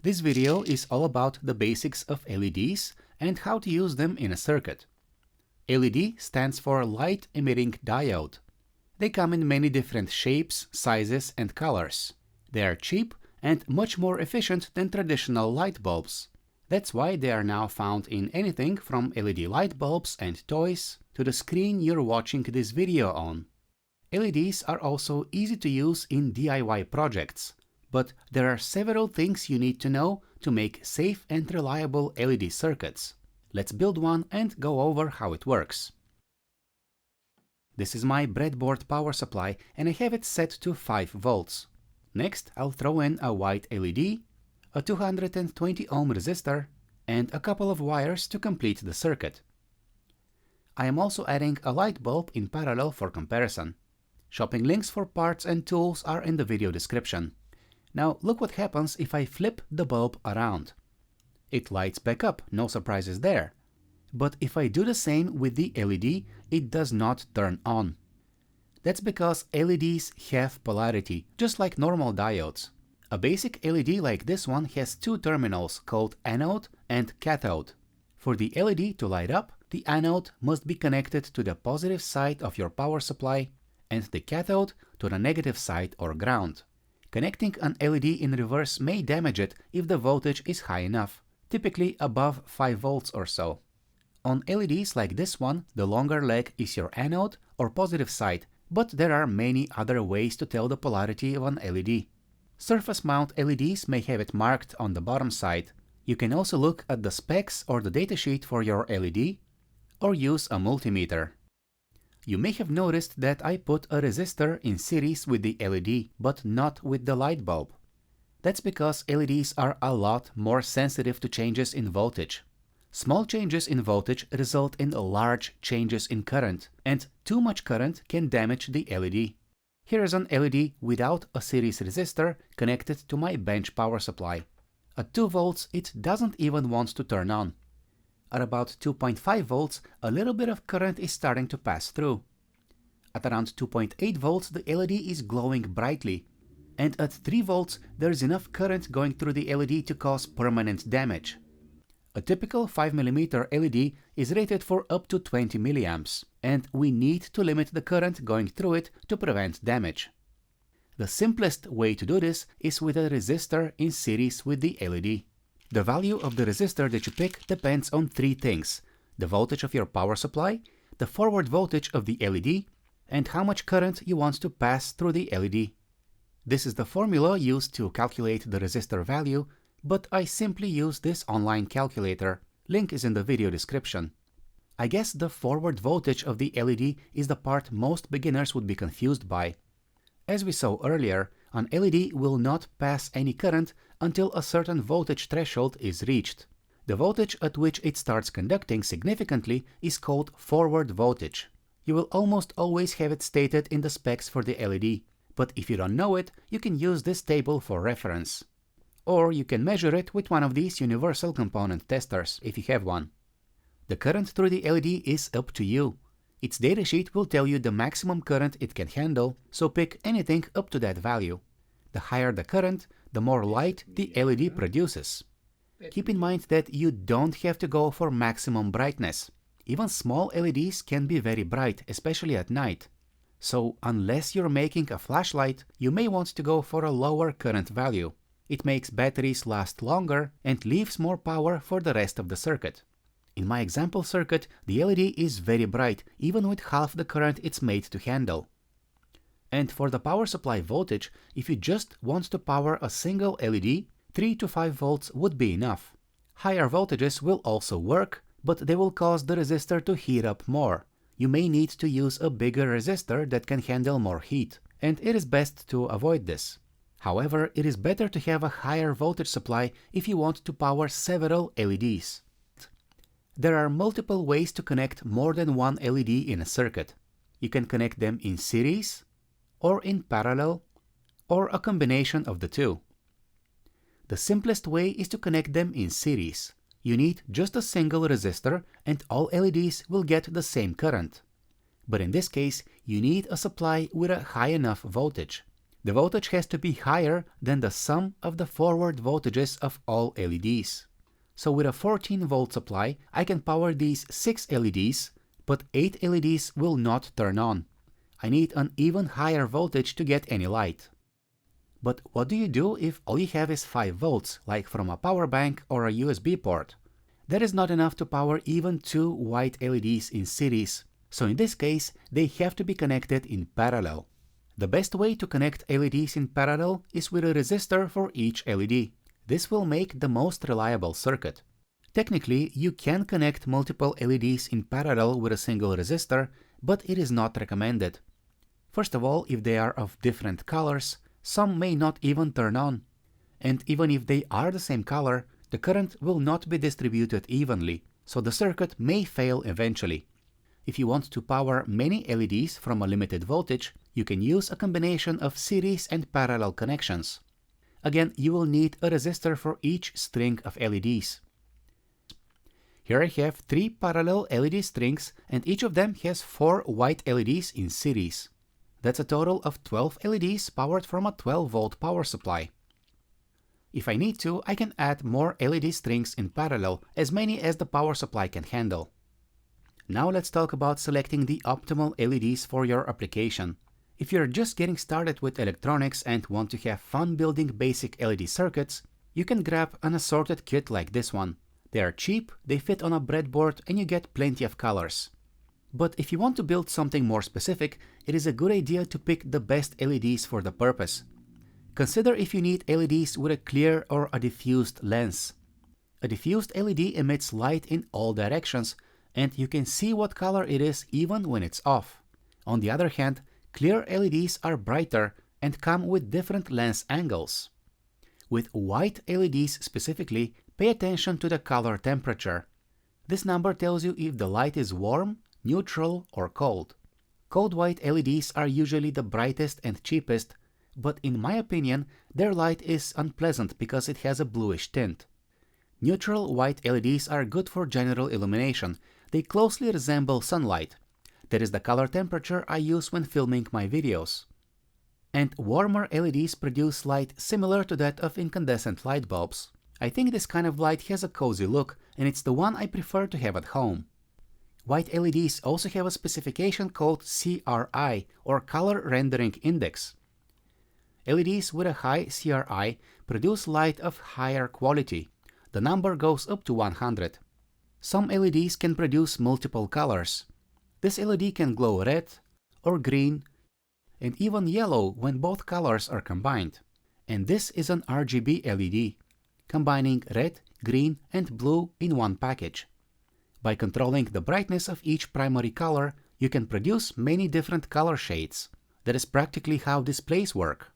This video is all about the basics of LEDs and how to use them in a circuit. LED stands for light emitting diode. They come in many different shapes, sizes and colors. They are cheap and much more efficient than traditional light bulbs. That's why they are now found in anything from LED light bulbs and toys to the screen you're watching this video on. LEDs are also easy to use in DIY projects, but there are several things you need to know to make safe and reliable LED circuits. Let's build one and go over how it works. This is my breadboard power supply and I have it set to 5 volts. Next, I'll throw in a white LED, a 220 ohm resistor, and a couple of wires to complete the circuit. I am also adding a light bulb in parallel for comparison. Shopping links for parts and tools are in the video description. Now look what happens if I flip the bulb around. It lights back up, no surprises there. But if I do the same with the LED, it does not turn on. That's because LEDs have polarity, just like normal diodes. A basic LED like this one has two terminals called anode and cathode. For the LED to light up, the anode must be connected to the positive side of your power supply and the cathode to the negative side or ground. Connecting an LED in reverse may damage it if the voltage is high enough, typically above 5 volts or so. On LEDs like this one, the longer leg is your anode or positive side, but there are many other ways to tell the polarity of an LED. Surface mount LEDs may have it marked on the bottom side. You can also look at the specs or the datasheet for your LED, or use a multimeter. You may have noticed that I put a resistor in series with the LED, but not with the light bulb. That's because LEDs are a lot more sensitive to changes in voltage. Small changes in voltage result in large changes in current, and too much current can damage the LED. Here is an LED without a series resistor connected to my bench power supply. At 2 volts it doesn't even want to turn on. At about 2.5 volts, a little bit of current is starting to pass through. At around 2.8 volts, the LED is glowing brightly. And at 3 volts, there is enough current going through the LED to cause permanent damage. A typical 5mm LED is rated for up to 20 milliamps, and we need to limit the current going through it to prevent damage. The simplest way to do this is with a resistor in series with the LED. The value of the resistor that you pick depends on 3 things: the voltage of your power supply, the forward voltage of the LED, and how much current you want to pass through the LED. This is the formula used to calculate the resistor value, but I simply use this online calculator. Link is in the video description. I guess the forward voltage of the LED is the part most beginners would be confused by. As we saw earlier, an LED will not pass any current until a certain voltage threshold is reached. The voltage at which it starts conducting significantly is called forward voltage. You will almost always have it stated in the specs for the LED, but if you don't know it, you can use this table for reference. Or you can measure it with one of these universal component testers, if you have one. The current through the LED is up to you. Its datasheet will tell you the maximum current it can handle, so pick anything up to that value. The higher the current, the more light the LED produces. Keep in mind that you don't have to go for maximum brightness. Even small LEDs can be very bright, especially at night. So unless you're making a flashlight, you may want to go for a lower current value. It makes batteries last longer and leaves more power for the rest of the circuit. In my example circuit, the LED is very bright, even with half the current it's made to handle. And for the power supply voltage, if you just want to power a single LED, 3 to 5 volts would be enough. Higher voltages will also work, but they will cause the resistor to heat up more. You may need to use a bigger resistor that can handle more heat, and it is best to avoid this. However, it is better to have a higher voltage supply if you want to power several LEDs. There are multiple ways to connect more than one LED in a circuit. You can connect them in series, or in parallel, or a combination of the two. The simplest way is to connect them in series. You need just a single resistor and all LEDs will get the same current. But in this case, you need a supply with a high enough voltage. The voltage has to be higher than the sum of the forward voltages of all LEDs. So with a 14-volt supply, I can power these 6 LEDs, but 8 LEDs will not turn on. I need an even higher voltage to get any light. But what do you do if all you have is 5 volts, like from a power bank or a USB port? That is not enough to power even 2 white LEDs in series, so in this case, they have to be connected in parallel. The best way to connect LEDs in parallel is with a resistor for each LED. This will make the most reliable circuit. Technically, you can connect multiple LEDs in parallel with a single resistor, but it is not recommended. First of all, if they are of different colors, some may not even turn on. And even if they are the same color, the current will not be distributed evenly, so the circuit may fail eventually. If you want to power many LEDs from a limited voltage, you can use a combination of series and parallel connections. Again, you will need a resistor for each string of LEDs. Here I have 3 parallel LED strings and each of them has 4 white LEDs in series. That's a total of 12 LEDs powered from a 12-volt power supply. If I need to, I can add more LED strings in parallel, as many as the power supply can handle. Now let's talk about selecting the optimal LEDs for your application. If you're just getting started with electronics and want to have fun building basic LED circuits, you can grab an assorted kit like this one. They are cheap, they fit on a breadboard, and you get plenty of colors. But if you want to build something more specific, it is a good idea to pick the best LEDs for the purpose. Consider if you need LEDs with a clear or a diffused lens. A diffused LED emits light in all directions, and you can see what color it is even when it's off. On the other hand, clear LEDs are brighter and come with different lens angles. With white LEDs specifically, pay attention to the color temperature. This number tells you if the light is warm, neutral, or cold. Cold white LEDs are usually the brightest and cheapest, but in my opinion, their light is unpleasant because it has a bluish tint. Neutral white LEDs are good for general illumination. They closely resemble sunlight. That is the color temperature I use when filming my videos. And warmer LEDs produce light similar to that of incandescent light bulbs. I think this kind of light has a cozy look, and it's the one I prefer to have at home. White LEDs also have a specification called CRI, or Color Rendering Index. LEDs with a high CRI produce light of higher quality. The number goes up to 100. Some LEDs can produce multiple colors. This LED can glow red or green and even yellow when both colors are combined. And this is an RGB LED, combining red, green and blue in one package. By controlling the brightness of each primary color, you can produce many different color shades. That is practically how displays work.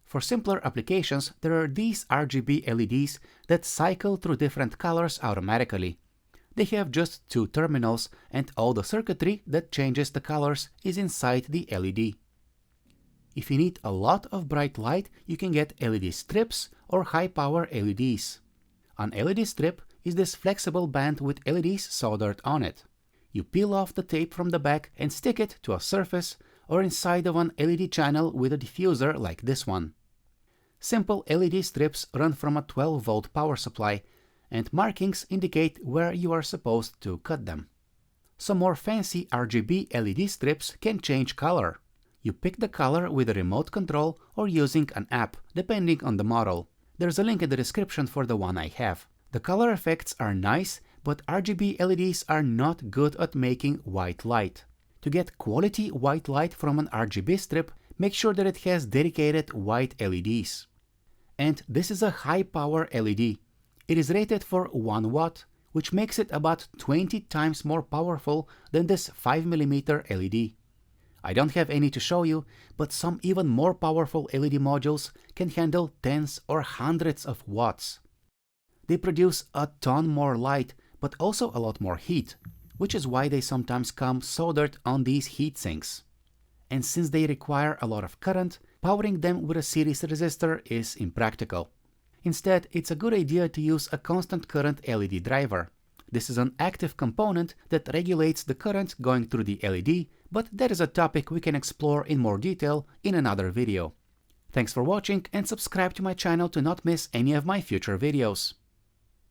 For simpler applications, there are these RGB LEDs that cycle through different colors automatically. They have just 2 terminals, and all the circuitry that changes the colors is inside the LED. If you need a lot of bright light, you can get LED strips or high-power LEDs. An LED strip is this flexible band with LEDs soldered on it. You peel off the tape from the back and stick it to a surface or inside of an LED channel with a diffuser like this one. Simple LED strips run from a 12-volt power supply, and markings indicate where you are supposed to cut them. Some more fancy RGB LED strips can change color. You pick the color with a remote control or using an app, depending on the model. There's a link in the description for the one I have. The color effects are nice, but RGB LEDs are not good at making white light. To get quality white light from an RGB strip, make sure that it has dedicated white LEDs. And this is a high-power LED. It is rated for 1 watt, which makes it about 20 times more powerful than this 5mm LED. I don't have any to show you, but some even more powerful LED modules can handle tens or hundreds of watts. They produce a ton more light, but also a lot more heat, which is why they sometimes come soldered on these heat sinks. And since they require a lot of current, powering them with a series resistor is impractical. Instead, it's a good idea to use a constant current LED driver. This is an active component that regulates the current going through the LED, but that is a topic we can explore in more detail in another video. Thanks for watching and subscribe to my channel to not miss any of my future videos.